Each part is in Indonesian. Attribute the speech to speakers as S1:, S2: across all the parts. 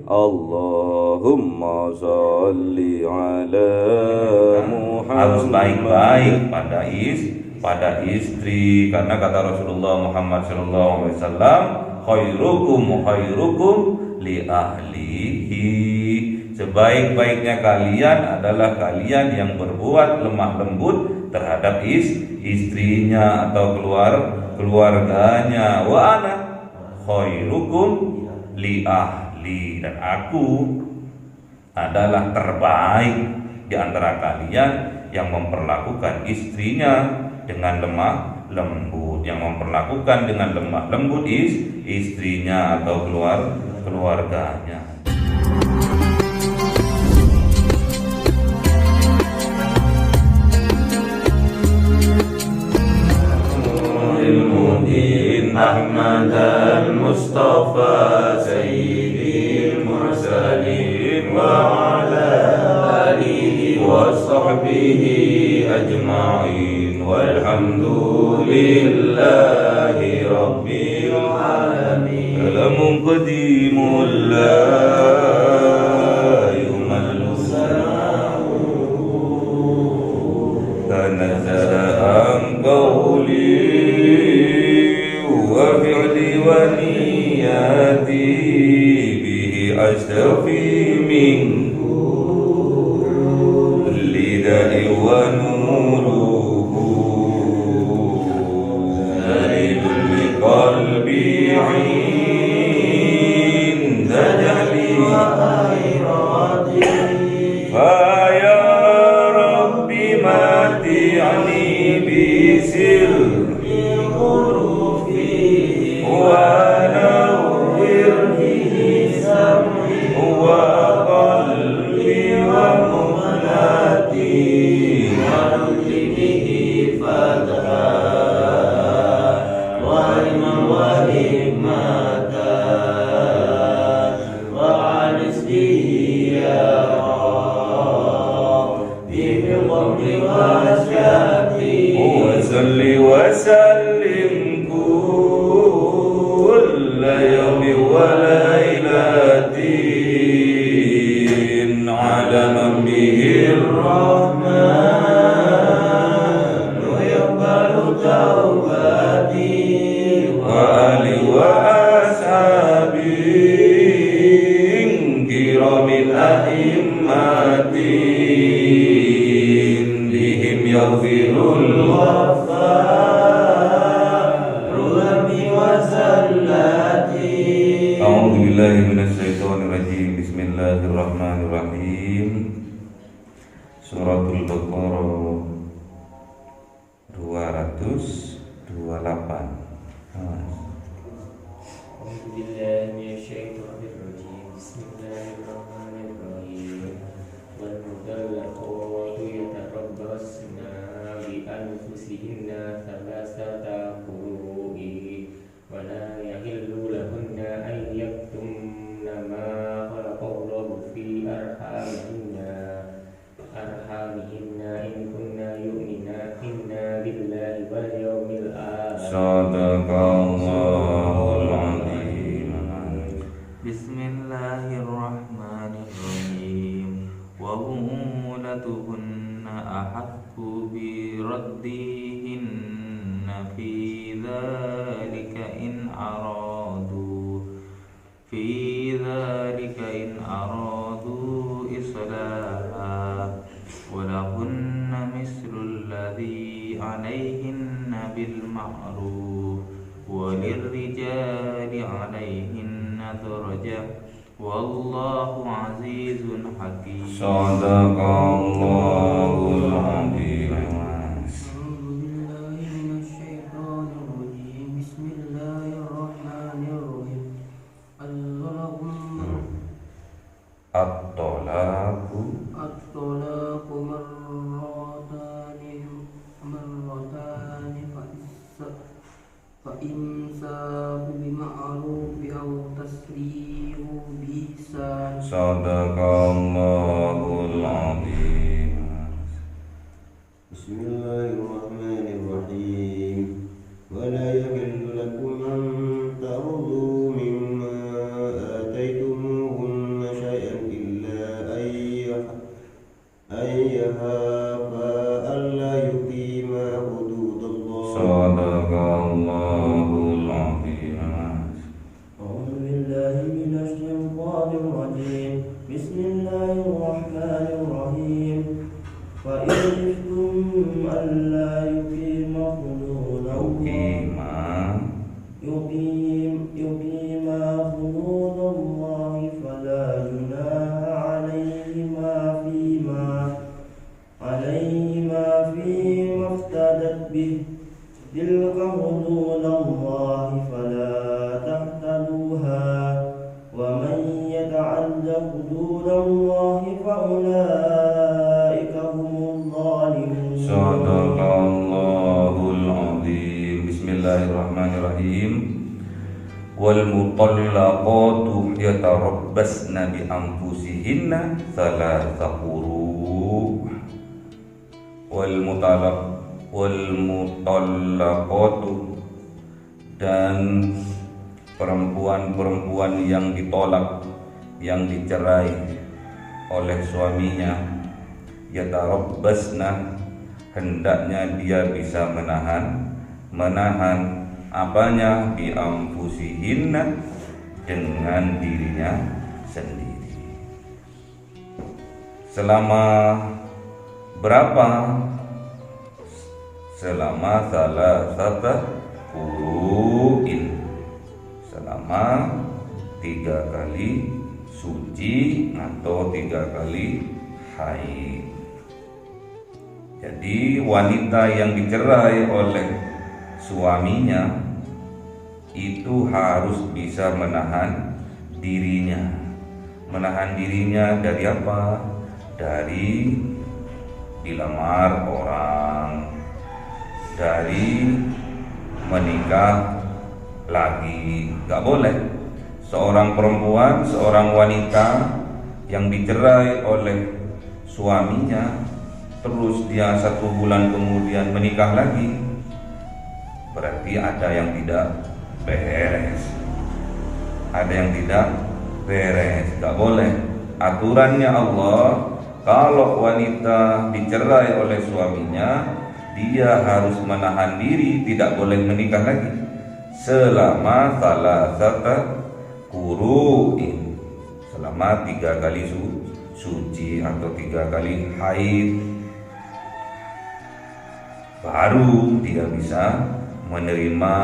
S1: Allahumma sholli ala Muhammad.
S2: Harus baik-baik pada istri, karena kata Rasulullah Muhammad SAW, khairukum li ahlihi. Sebaik-baiknya kalian adalah kalian yang berbuat lemah lembut terhadap istrinya atau keluarganya. Wa ana khairukum li ahli, dan aku adalah terbaik di antara kalian yang memperlakukan istrinya dengan lemah lembut, yang memperlakukan dengan lemah lembut istrinya atau keluarganya. Ahmad al-Mustafa Sayyidil Mursalin wa ala alihi wa sahbihi ajma'in, walhamdulillahi rabbil alamin. Kalamun qadimul la yumallu sana'u tanazzala an qawli wa fi'li wa niyati bihi astafi minhu lidai wa nuruhu zaridul biqalbi inda jahli wa khairati fa ya rabbi mati'ani bisil وصلي وسلم كل يوم وليلة على من به الرحمن يقبل توبتي وآلي وأصحابي كرام الأئمة بهم يغفر Bismillahirrahmanirrahim. Suratul Baqarah 228.
S3: Bismillahirrahmanirrahim. Wal mudallaqatu yatarabbasna bi anfusihinna thalathata qurui wa la yahillu lahunna an yaktumna ma khalaqallahu fi arhamihinna in kunna yu'minna billahi wal yawmil akhir.
S2: Sadaqallahul azim.
S4: Bismillahirrahmanirrahim. Wa umulatuhunna ahaqqu bi raddihinna fi dhalika in aradu islaha wa lahunna mislu alladhi alayhinna bil ma'ruf wa lirrijali alayhinna darajah wallahu azizun hakim.
S2: Sadaqallahul azim.
S5: At-talaqu marratani fa imsaku bima'rufi aw tasrihu biihsan.
S2: Sadaqallahul azim.
S6: Bismillahirrahmanirrahim. Wa la yahillu lakum an ta'khudhu mimma ataytumuhunna حدود الله فأولئك هم الظالمون.
S1: Sadaqallahul azim. Bismillahirrahmanirrahim. Wal mutallaqatu yatarabbasna bi anfusihinna thalatha quru. Wal mutallaqatu, dan perempuan-perempuan yang ditolak, yang dicerai oleh suaminya, yatarabbasna, hendaknya dia bisa menahan apanya, bi anfusihinna, dengan dirinya sendiri. Selama berapa? Selama salasata qur'in, selama 3 kali suci atau 3 kali haid. Jadi wanita yang dicerai oleh suaminya itu harus bisa menahan dirinya. Menahan dirinya dari apa? Dari dilamar orang, dari menikah lagi. Gak boleh seorang perempuan, seorang wanita yang dicerai oleh suaminya terus dia 1 bulan kemudian menikah lagi, berarti ada yang tidak beres. Ada yang tidak beres. Gak boleh. Aturannya Allah, kalau wanita dicerai oleh suaminya, dia harus menahan diri, tidak boleh menikah lagi selama salasata qur'in, selama 3 kali suci atau 3 kali haid, baru dia bisa menerima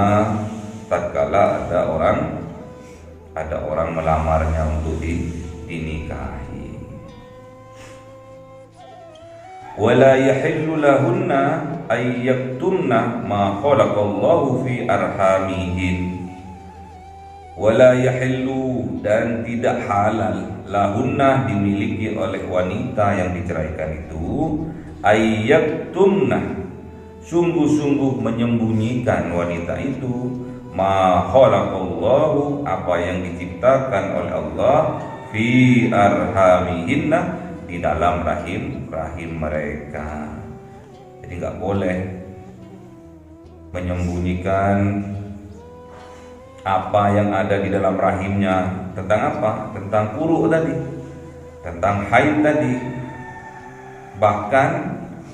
S1: tatkala ada orang melamarnya untuk dinikahi. Wala yahillu lahunna ay yaktumna ma khalaqallahu fi arhamihin. Wala yahillu, dan tidak halal, lahunna, dimiliki oleh wanita yang diceraikan itu, ay yaktumna, sungguh-sungguh menyembunyikan wanita itu, ma khalaqallahu, apa yang diciptakan oleh Allah, fi arhamihinna, di dalam rahim mereka. Jadi nggak boleh menyembunyikan apa yang ada di dalam rahimnya. Tentang apa? Tentang quru tadi, tentang haid tadi. Bahkan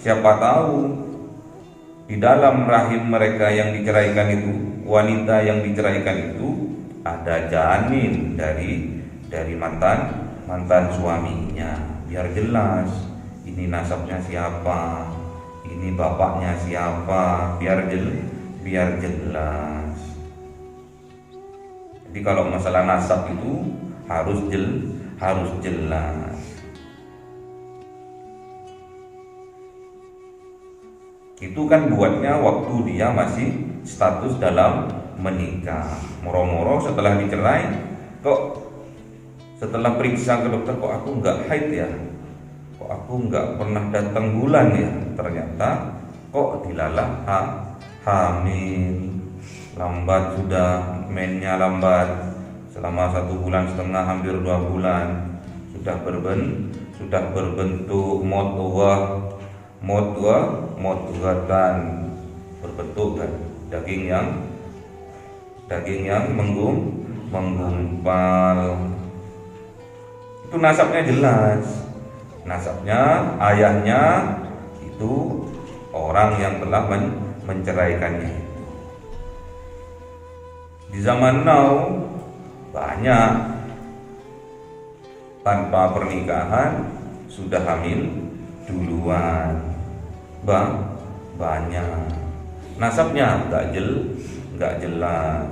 S1: siapa tahu di dalam rahim mereka yang diceraikan itu, wanita yang diceraikan itu, ada janin dari mantan suaminya. Biar jelas ini nasabnya siapa, ini bapaknya siapa, biar jelas. Jadi kalau masalah nasab itu harus jelas. Itu kan buatnya waktu dia masih status dalam menikah. Moro-moro setelah dicerai, kok setelah periksa ke dokter, kok aku nggak haid ya, kok aku nggak pernah datang bulan ya. Ternyata kok dilalah hamil, lambat, sudah mennya lambat selama 1,5 bulan, hampir 2 bulan, sudah berbentuk mudghatan, berbentuk kan daging yang menggumpal. Itu nasabnya jelas. Nasabnya ayahnya itu orang yang telah menceraikannya. Di zaman now banyak tanpa pernikahan sudah hamil duluan. Banyak. Nasabnya nggak jelas.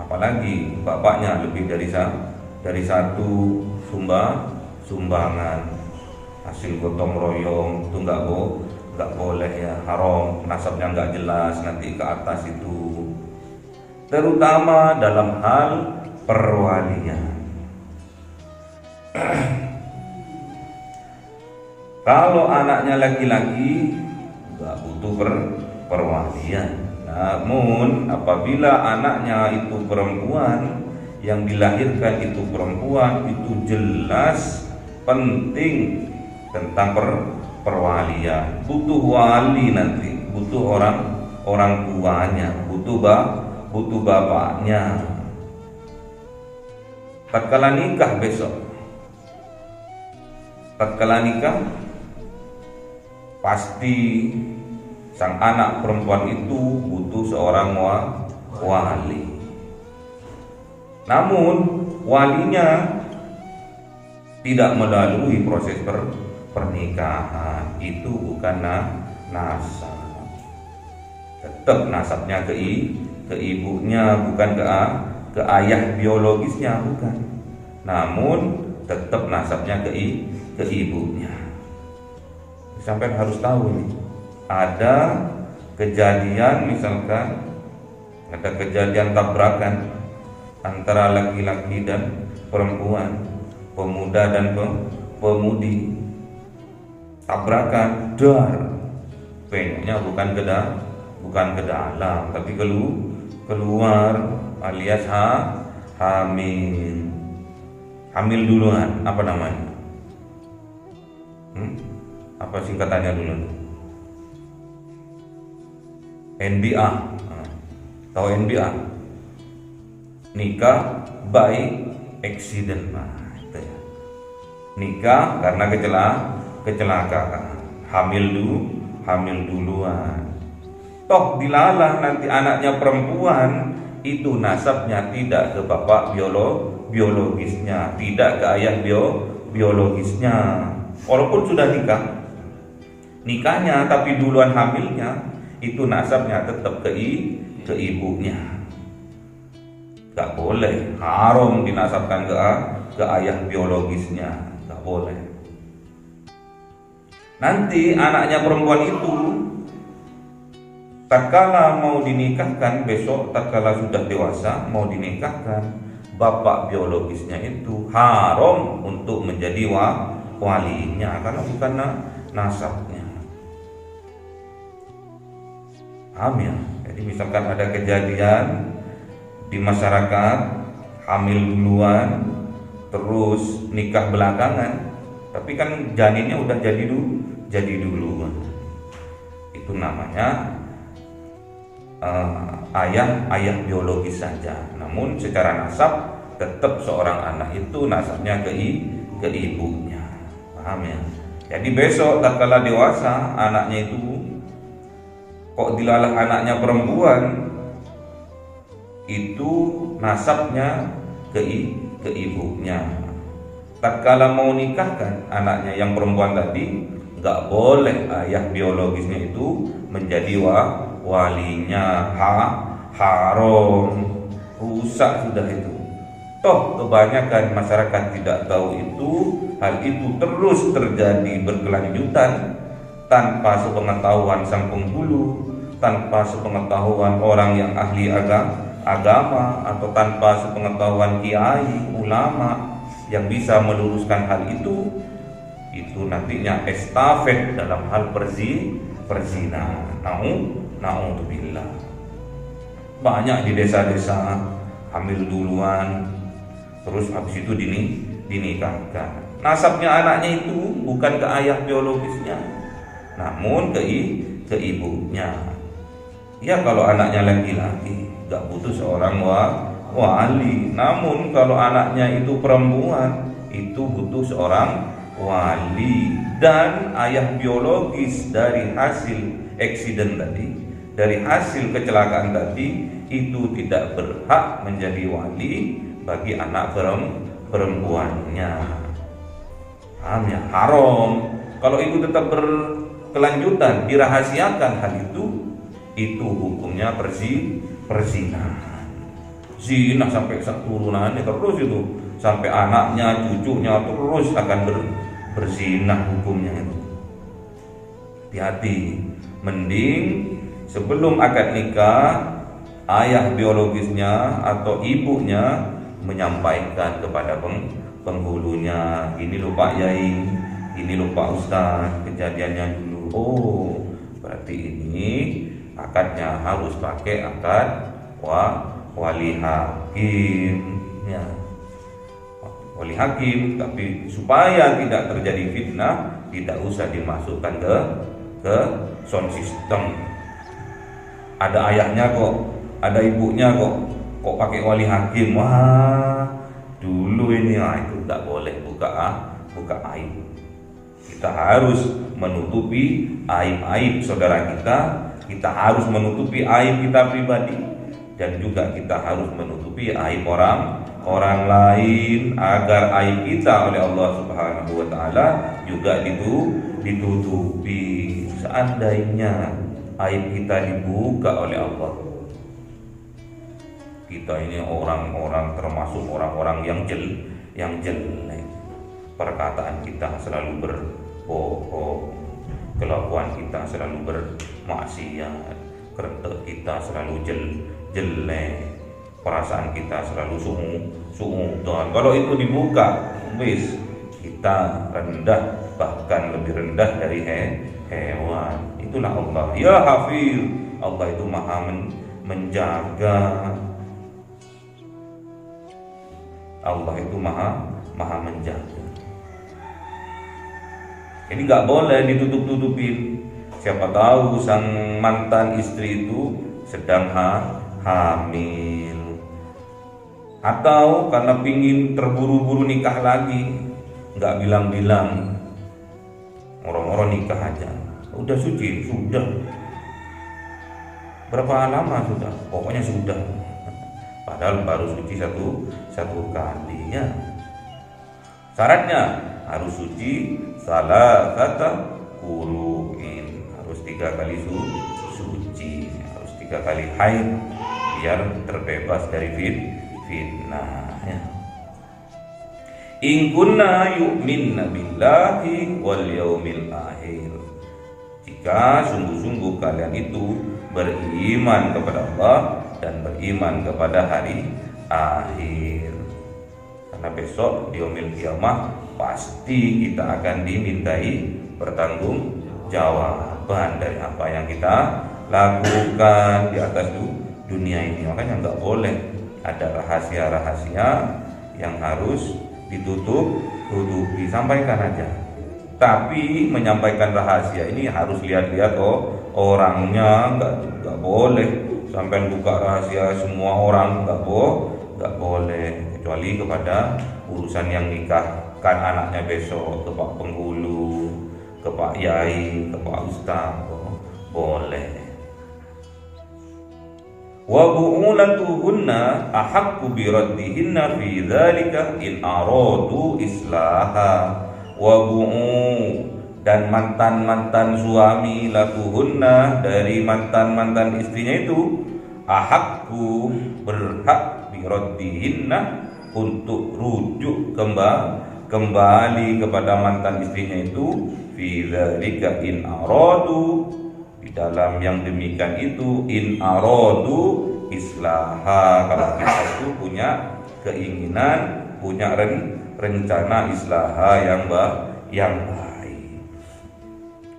S1: Apalagi bapaknya lebih dari satu sumbangan, hasil gotong royong, itu nggak boleh ya, haram. Nasabnya nggak jelas nanti ke atas itu, terutama dalam hal perwalian. Kalau anaknya laki-laki nggak butuh perwalian. Namun apabila anaknya itu perempuan, yang dilahirkan itu perempuan, itu jelas penting tentang perwalian. Butuh wali nanti, butuh orang tuanya, butuh bapaknya. Tatkala nikah besok, tatkala nikah pasti sang anak perempuan itu butuh seorang wali. Namun walinya tidak melalui proses pernikahan, itu bukan nasab. Tetap nasabnya ke ibunya, bukan ke ayah biologisnya, bukan. Namun tetap nasabnya ke ibunya. Sampai harus tahu nih, ada kejadian, misalkan ada kejadian tabrakan antara laki-laki dan perempuan, pemuda dan pemudi, tabrakan dar, penyoknya bukan ke dalam tapi keluar, alias hamil duluan. Apa namanya? Apa singkatannya dulu? NBA. Tahu NBA? Nikah by accident. Itu ya. Nikah karena kecelakaan. Hamil duluan. Toh dilalah nanti anaknya perempuan, itu nasabnya tidak ke bapak biologisnya, tidak ke ayah biologisnya. Walaupun sudah nikahnya tapi duluan hamilnya, itu nasabnya tetap ke ibunya. Gak boleh, haram dinasabkan ke ayah biologisnya, gak boleh. Nanti anaknya perempuan itu tatkala mau dinikahkan besok, tatkala sudah dewasa mau dinikahkan, bapak biologisnya itu haram untuk menjadi walinya karena bukan nasabnya. Paham ya? Jadi misalkan ada kejadian di masyarakat hamil duluan terus nikah belakangan, tapi kan janinnya udah jadi duluan. Itu namanya ayah biologis saja. Namun secara nasab tetap seorang anak itu nasabnya ke ibunya. Paham ya? Jadi besok tatkala dewasa anaknya itu kok dilalah anaknya perempuan, itu nasabnya ke ibunya. Tatkala mau nikahkan anaknya yang perempuan tadi, nggak boleh ayah biologisnya itu menjadi walinya. Haram, rusak sudah itu. Toh kebanyakan masyarakat tidak tahu itu. Hal itu terus terjadi berkelanjutan tanpa sepengetahuan sang penghulu, tanpa sepengetahuan orang yang ahli agama, atau tanpa sepengetahuan kiai, ulama yang bisa meluruskan hal itu nantinya estafet dalam hal perzinahan. Na'udzubillah. Banyak di desa-desa hamil duluan, terus habis itu dinikahkan. Nasabnya anaknya itu bukan ke ayah biologisnya, namun ke ibunya. Ya kalau anaknya laki-laki gak butuh seorang wali. Namun kalau anaknya itu perempuan, itu butuh seorang wali. Dan ayah biologis dari hasil eksiden tadi, dari hasil kecelakaan tadi, itu tidak berhak menjadi wali bagi anak perempuannya. Paham ya? Haram. Kalau itu tetap berkelanjutan, dirahasiakan hal itu hukumnya perzinahan. Zina sampai keturunannya terus itu, sampai anaknya, cucunya terus akan berzinah hukumnya itu. Hati-hati. Mending sebelum akad nikah, ayah biologisnya atau ibunya menyampaikan kepada penghulunya, ini lho Pak Yai, ini lho Pak Ustaz, kejadiannya dulu. Oh, berarti ini akadnya harus pakai akad wali hakim, ya. Wali hakim, tapi supaya tidak terjadi fitnah, tidak usah dimasukkan ke sound system. Ada ayahnya kok, ada ibunya kok pakai wali hakim. Wah, dulu ini itu tidak boleh buka aib. Kita harus menutupi aib-aib saudara kita. Kita harus menutupi aib kita pribadi, dan juga kita harus menutupi aib orang lain, agar aib kita oleh Allah Subhanahu wa taala juga ditutupi. Seandainya aib kita dibuka oleh Allah, kita ini orang-orang termasuk orang-orang yang jelek. Perkataan kita selalu berbohong, kelakuan kita selalu bermaksiat, kerentek kita selalu jelek, perasaan kita selalu suudzon. Kalau itu dibuka, wis kita rendah, bahkan lebih rendah dari hewan. Itulah Allah. Ya Hafiz, Allah itu maha menjaga. Allah itu maha menjaga. Jadi nggak boleh ditutup-tutupin. Siapa tahu sang mantan istri itu sedang hamil, atau karena pingin terburu-buru nikah lagi, nggak bilang-bilang, orang-orang nikah aja. Udah suci, sudah. Berapa lama sudah? Pokoknya sudah. Padahal baru suci satu kali, ya. Syaratnya harus suci salah kata kuruin, harus 3 kali suci, harus 3 kali haid biar terbebas dari fitnah, ya. In kunna yu'minna billahi wal yaumil akhir. Jika sungguh-sungguh kalian itu beriman kepada Allah dan beriman kepada hari akhir. Karena besok di yaumil kiamah pasti kita akan dimintai pertanggungjawaban dari apa yang kita lakukan di atas dunia ini. Makanya nggak boleh ada rahasia-rahasia yang harus ditutupi, sampaikan aja. Tapi menyampaikan rahasia ini harus lihat-lihat orangnya, nggak boleh sampai buka rahasia semua orang, nggak boleh, kecuali kepada urusan yang nikahkan anaknya besok, ke Pak Penghulu, ke Pak Yai, ke Pak Ustaz, boleh. Wa bu'ulatuhunna ahaqqu bi raddihinna fi dzalika in aradu islaha. Wa bu'u, dan mantan-mantan suami, latuhunna, dari mantan-mantan istrinya itu, ahaqqu, berhak, bi raddihinna, untuk rujuk kembali kepada mantan istrinya itu, fi dzalika in aradu, di dalam yang demikian itu, in aradu islaha, kalau kita itu punya keinginan, punya rencana islaha yang baik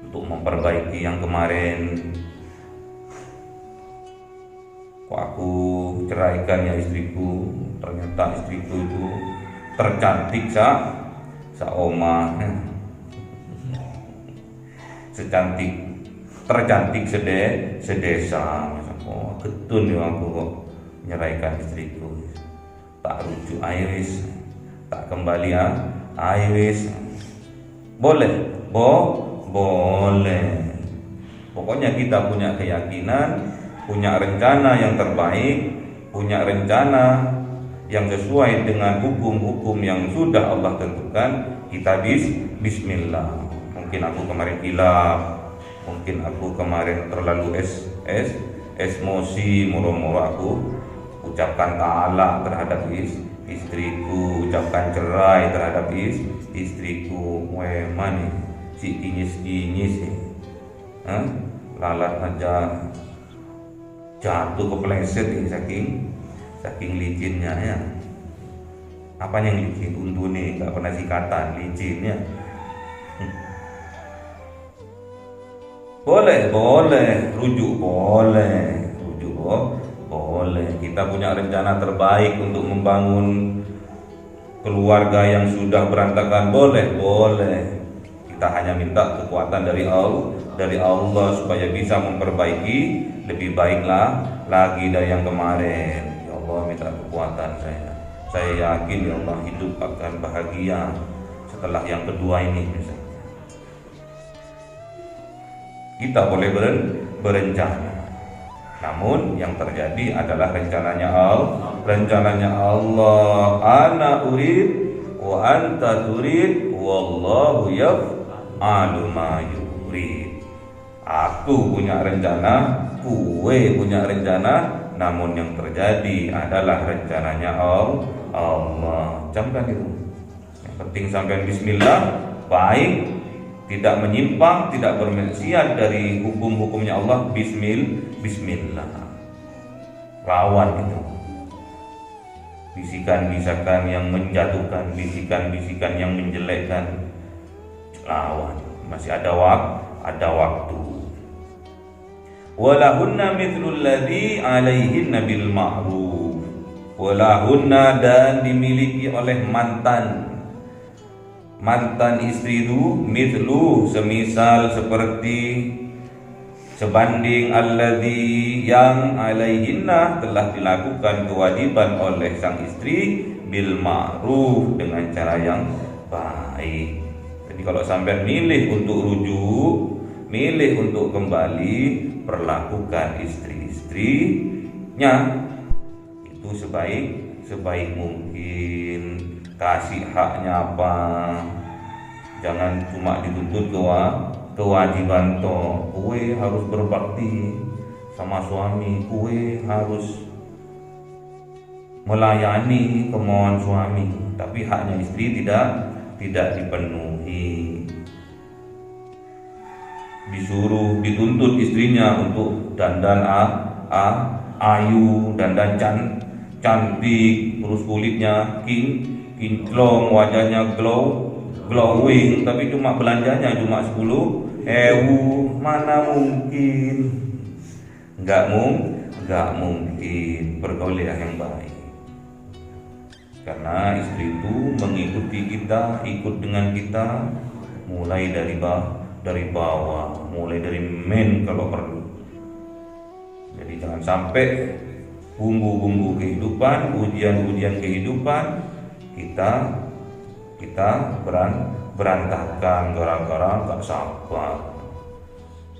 S1: untuk memperbaiki yang kemarin. Kok aku ceraikan ya istriku, ternyata istriku itu tercantik sa oma, tercantik sedesa. Oh, ketun ya aku kok nyeraikan istriku, tak rujuk Iris, tak kembali Iris. Boleh, boleh. Pokoknya kita punya keyakinan, punya rencana yang terbaik, punya rencana yang sesuai dengan hukum-hukum yang sudah Allah tentukan. Kita bismillah. Mungkin aku kemarin hilaf, mungkin aku kemarin terlalu emosi, moro-moro aku ucapkan talak terhadap istriku, ucapkan cerai terhadap istriku. Mani si kinyis lalat aja jatuh kepleset ini saking licinnya, ya. Apa yang licin? Untune nggak pernah sikatan, licinnya. Boleh, rujuk boleh. Kita punya rencana terbaik untuk membangun keluarga yang sudah berantakan, boleh. Kita hanya minta kekuatan dari Allah supaya bisa memperbaiki lebih baiklah lagi dari yang kemarin. Ya Allah, minta kekuatan saya yakin ya Allah hidup akan bahagia setelah yang kedua ini misalnya. Kita boleh berencana, namun yang terjadi adalah rencananya Allah. Ana urid wa anta turid wallahu yaf'alu ma yurid. Aku punya rencana, kue punya rencana, namun yang terjadi adalah rencananya Allah. Camkan itu. Yang penting sampai bismillah, baik, tidak menyimpang, tidak bermaksiat dari hukum-hukumnya Allah. Bismillah. Lawan itu bisikan-bisikan yang menjatuhkan, bisikan-bisikan yang menjelekkan, lawan. Masih ada waktu. Walahunna mithlul ladzi 'alaihinna bil ma'ruf. Walahunna, dan dimiliki oleh mantan istri itu, mithlu, semisal, seperti, sebanding, alladzi, yang, alaihinna, telah dilakukan kewajiban oleh sang istri, bil ma'ruf, dengan cara yang baik. Jadi kalau sampai milih untuk rujuk, milih untuk kembali, perlakukan istri-istrinya itu sebaik mungkin. Kasih haknya apa, jangan cuma dituntut kewajiban toh. Kue harus berbakti sama suami, kue harus melayani kemauan suami, tapi haknya istri tidak dipenuhi. Dituntut istrinya untuk dandan ayu, dandan cantik, terus kulitnya kinclong, wajahnya glowing, tapi cuma belanjanya cuma 10.000, mana mungkin? Nggak mungkin. Pergaulilah yang baik, karena istri itu mengikuti kita, ikut dengan kita, mulai dari bawah, mulai dari men kalau perlu. Jadi jangan sampai bumbu-bumbu kehidupan, ujian-ujian kehidupan kita berantakan gara-gara gak sabar.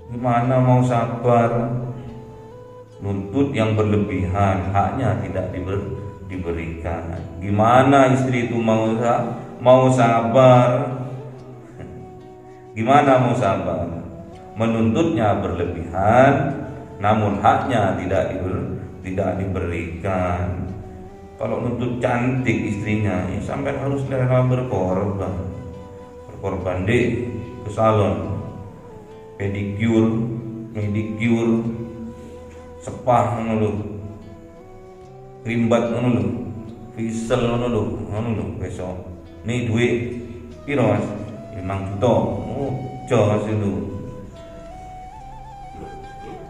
S1: Gimana mau sabar? Nuntut yang berlebihan, haknya tidak diberikan. Gimana istri itu mau sabar? Gimana mau sabar? Menuntutnya berlebihan, namun haknya tidak diberikan. Kalau nuntut cantik istrinya, ya sampai harus rela berkorban deh ke salon, pedicure, sepah ngono, krimbat ngono, facial ngono besok. Nih duit piro Mas? 5 juta. Oh, jos itu.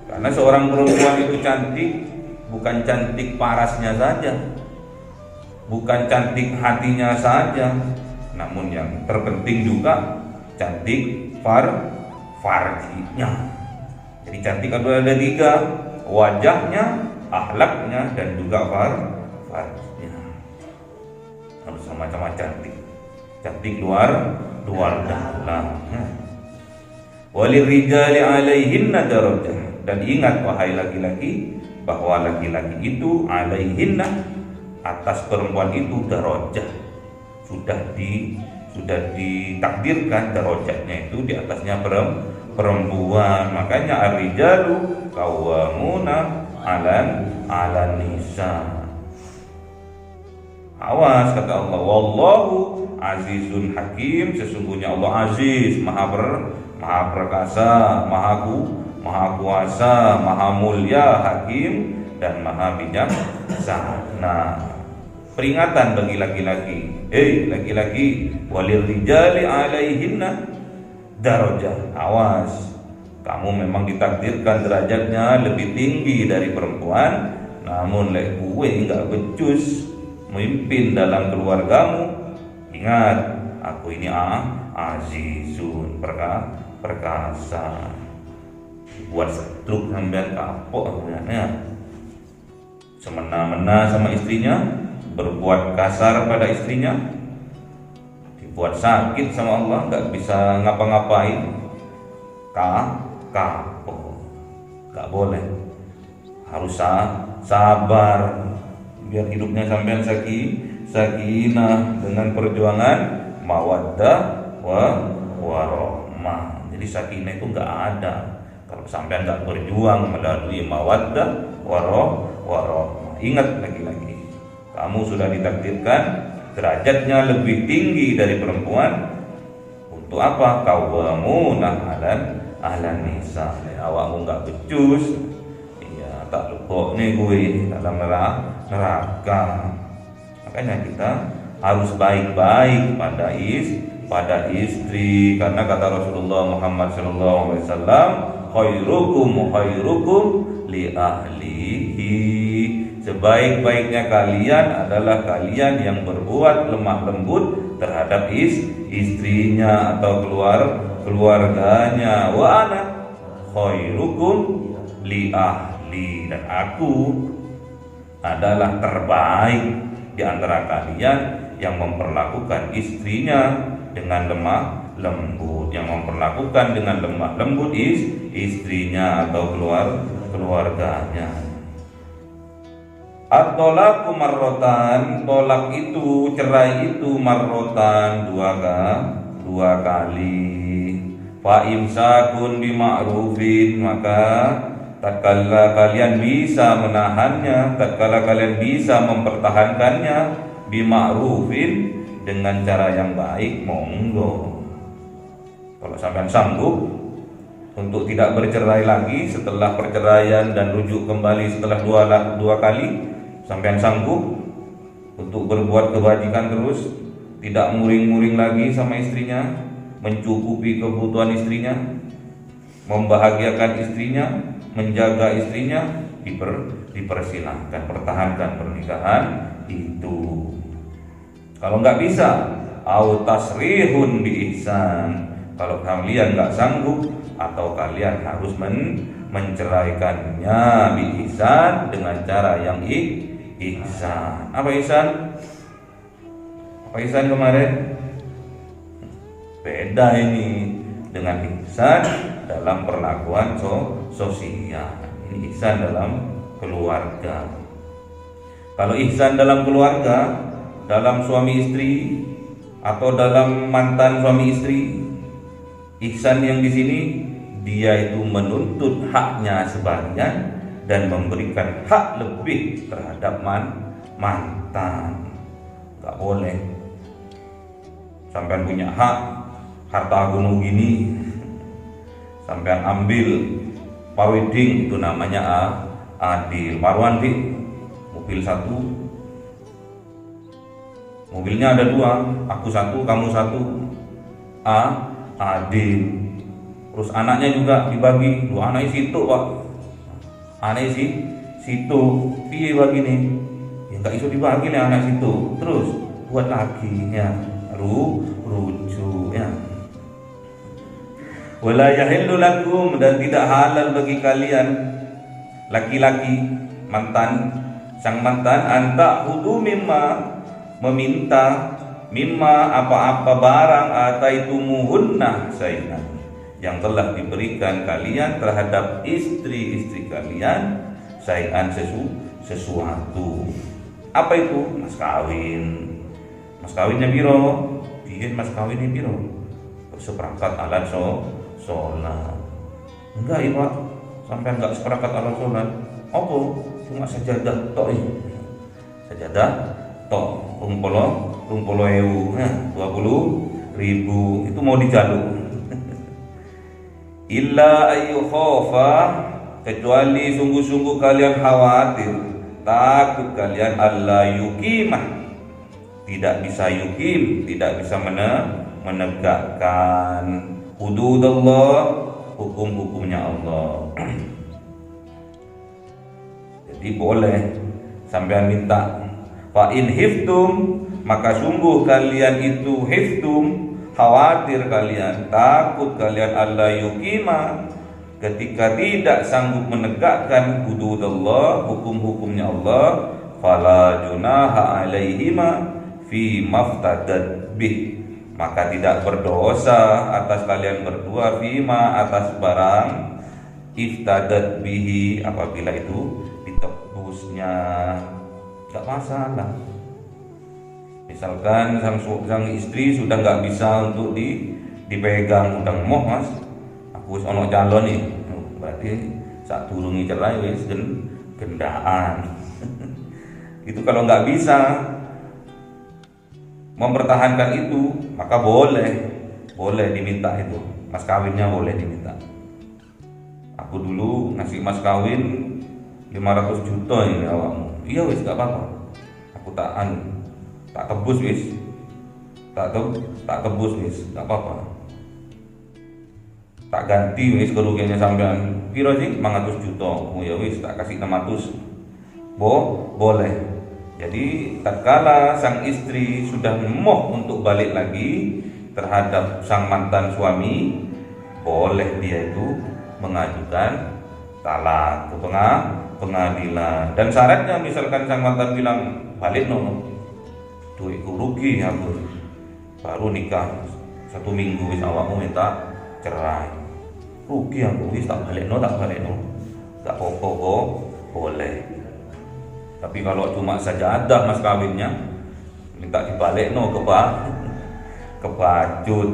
S1: Karena seorang perempuan itu cantik bukan cantik parasnya saja, bukan cantik hatinya saja, namun yang terpenting juga cantik farjinya. Jadi cantik ada 3, wajahnya, akhlaknya, dan juga farjinya. Harus sama-sama cantik luar dalam. Walirijali 'alaihinna darajah. Dan ingat wahai laki-laki, bahwa laki-laki itu 'alaihinna, atas perempuan itu darajah, sudah ditakdirkan darajatnya itu di atasnya perempuan. Makanya ar-rijalu qawwamuna 'alan nisa. Awas, kata Allah, wallahu azizun hakim. Sesungguhnya Allah aziz, maha perkasa, maha kuasa, maha mulia, hakim, dan maha bijaksana. peringatan bagi laki-laki. Laki-laki, walil rijali alaihinna darajah. Awas, kamu memang ditakdirkan derajatnya lebih tinggi dari perempuan, namun lek gue enggak becus memimpin dalam keluargamu. Ingat, aku ini azizun, perkasa. Buat setruk sampean kapok sebenarnya. Semena-mena sama istrinya, berbuat kasar pada istrinya, dibuat sakit sama Allah, nggak bisa ngapa-ngapain, kapok, nggak boleh, harus sabar, biar hidupnya sampean sakinah dengan perjuangan mawaddah warahmah. Jadi sakinah itu nggak ada kalau sampean nggak berjuang melalui mawaddah warahmah. Ingat lagi-lagi, kamu sudah ditakdirkan derajatnya lebih tinggi dari perempuan. Untuk apa? Qawwamunah 'alan nisa. Awakmu nggak becus, iya tak lupa nih gue dalam neraka. Makanya kita harus baik-baik pada istri, karena kata Rasulullah Muhammad SAW, khairukum li ahlihi. Sebaik-baiknya kalian adalah kalian yang berbuat lemah lembut terhadap istrinya atau keluarganya. Wa ana khairukum li ahli, dan aku adalah terbaik di antara kalian yang memperlakukan istrinya dengan lemah lembut, yang memperlakukan dengan lemah lembut istrinya atau keluarganya. At-tolak marrotan, tolak itu, cerai itu marrotan, dua kali. Fa imsakun bima'rufin, maka tatkala kalian bisa menahannya, tatkala kalian bisa mempertahankannya, bima'rufin, dengan cara yang baik, monggo. Kalau sampean sanggup untuk tidak bercerai lagi setelah perceraian dan rujuk kembali setelah dua kali, sampean sanggup untuk berbuat kebajikan terus, tidak muring-muring lagi sama istrinya, mencukupi kebutuhan istrinya, membahagiakan istrinya, menjaga istrinya, dipersilahkan, pertahankan pernikahan itu. Kalau nggak bisa, au tasrihun bi ihsan, kalau kalian nggak sanggup atau kalian harus menceraikannya bi ihsan, dengan cara yang ihsan. Apa ihsan? Apa ihsan kemarin? Beda ini dengan ihsan dalam perlakuan sosial. Ini ihsan dalam keluarga. Kalau ihsan dalam keluarga, dalam suami istri atau dalam mantan suami istri, ihsan yang di sini dia itu menuntut haknya sebagian dan memberikan hak lebih terhadap mantan. Gak boleh sampean punya hak harta gunung gini, sampean ambil paweding, itu namanya adil. Marwan di mobil satu, mobilnya ada dua, aku satu, kamu satu, adil. Terus anaknya juga dibagi, dua anaknya situ pak, anaknya situ, piye bagi nih? Ya nggak iso dibagi nih anak situ. Terus buat lagi ya, rujuk ya. Wala yahillu lakum, dan tidak halal bagi kalian laki-laki mantan, sang mantan, anta hudu meminta apa-apa barang ataitumuhunna sayyi'an, yang telah diberikan kalian terhadap istri-istri kalian, sayyi'an, sesuatu. Apa itu? Mas kawin. Mas kawinnya biro, bikin mas kawinnya biro, seperangkat alat sholat. Enggak ya pak, sampai enggak seperangkat alat sholat. Apa? Cuma sajadah tok ini. Sajadah tok, rumpolo ewu, 20.000 itu mau dijaluk. Illa ayu khofa, kecuali sungguh-sungguh kalian khawatir, takut kalian Allah yukimah, tidak bisa yukim, tidak bisa menegakkan hududullah, hukum-hukumnya Allah. Jadi boleh sampean minta, fa in hiftum, maka sungguh kalian itu hiftum, khawatir kalian, takut kalian alla yukima, ketika tidak sanggup menegakkan hududullah, hukum-hukumnya Allah, fala junaha alaihima fi maftadat bih, maka tidak berdosa atas kalian berdua fima, atas barang iftadat bihi, apabila itu ditebusnya, nggak masalah. Misalkan sang istri sudah nggak bisa untuk dipegang, udah moh mas, aku ono calon nih, berarti saat turungi cerai wis gendaan. Itu kalau nggak bisa mempertahankan itu, maka boleh diminta itu, mas kawinnya boleh diminta. Aku dulu ngasih mas kawin 500 juta ini awakmu, iya wis gak apa-apa, aku tak tebus wis, tak tebus wis, gak apa-apa, tak ganti wis kerugiannya sampean piro sih 500 juta, oh ya wis tak kasih 600, boleh. Jadi tatkala sang istri sudah moh untuk balik lagi terhadap sang mantan suami, boleh dia itu mengajukan talak ke pengadilan. Dan syaratnya misalkan sang mantan bilang balik no, duitku rugi aku, baru nikah 1 minggu wis awakmu minta cerai, rugi aku wis tak balik no, gak apa-apa, boleh. Tapi kalau cuma sajadah mas kawinnya minta dibalik no kebacut.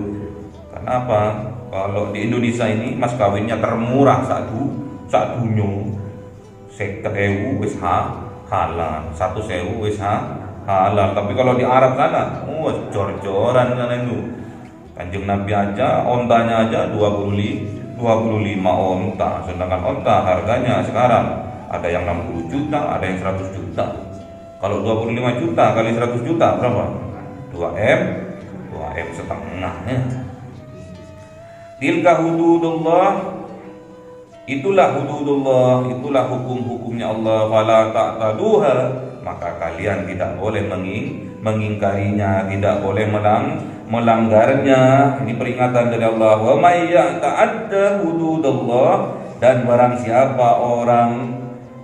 S1: Kenapa? Kalau di Indonesia ini mas kawinnya termurah sak dunyo 50.000 wis halal, 100.000 wis halal. Tapi kalau di Arab sana, jor-joran sana itu. Kanjeng Nabi aja ontanya aja 25 onta, sedangkan onta harganya sekarang ada yang 60 juta, ada yang 100 juta. Kalau 25 juta kali 100 juta berapa? 2M setengahnya. Tilka hududullah, itulah hududullah, itulah hukum-hukumnya Allah. Fala ta'taduha, maka kalian tidak boleh mengingkarinya, tidak boleh melanggarnya. Ini peringatan dari Allah. Wa may ya'ta'adda hududallah, dan barang siapa orang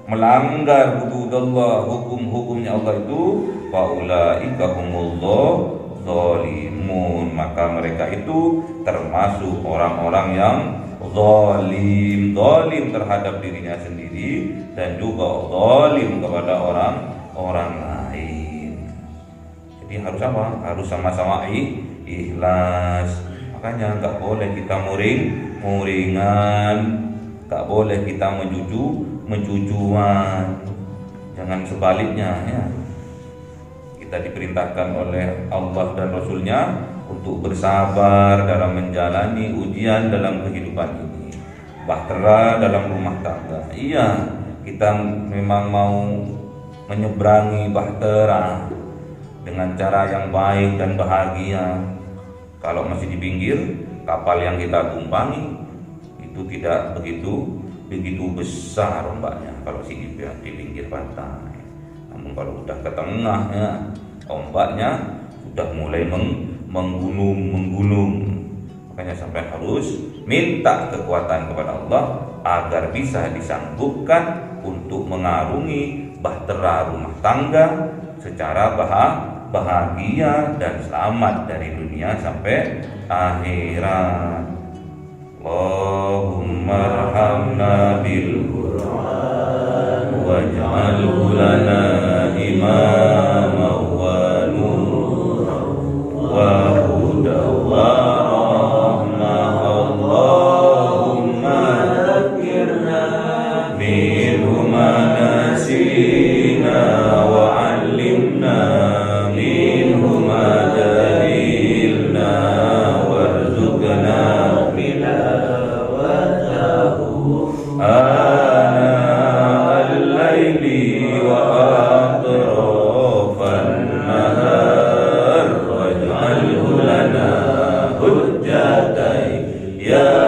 S1: melanggar hududallah, hukum-hukumnya Allah itu, faulaika humullah zalimun, maka mereka itu termasuk orang-orang yang zalim terhadap dirinya sendiri dan juga zalim kepada orang lain. Jadi harus apa? Harus sama-sama ikhlas. Makanya nggak boleh kita muringan, nggak boleh kita menjujuan, jangan sebaliknya ya. Kita diperintahkan oleh Allah dan Rasulnya untuk bersabar dalam menjalani ujian dalam kehidupan ini, bahtera dalam rumah tangga. Iya, kita memang mau menyeberangi bahtera dengan cara yang baik dan bahagia. Kalau masih di pinggir, kapal yang kita tumpangi itu tidak begitu besar ombaknya kalau di pinggir pantai. Namun kalau udah ke tengah ya, ombaknya sudah mulai menggunung. Makanya sampai harus minta kekuatan kepada Allah agar bisa disanggupkan untuk mengarungi bahtera rumah tangga secara bahagia dan selamat dari dunia sampai akhirat. Allahumma arhamna bil Qur'an waj'alhu lana imama wa nura wa huda wa rahmah. Allahumma dzakirna minhu ma nasina wa 'allimna minhu ma jahilna warzuqna آناء الليل وأطراف النهار Ya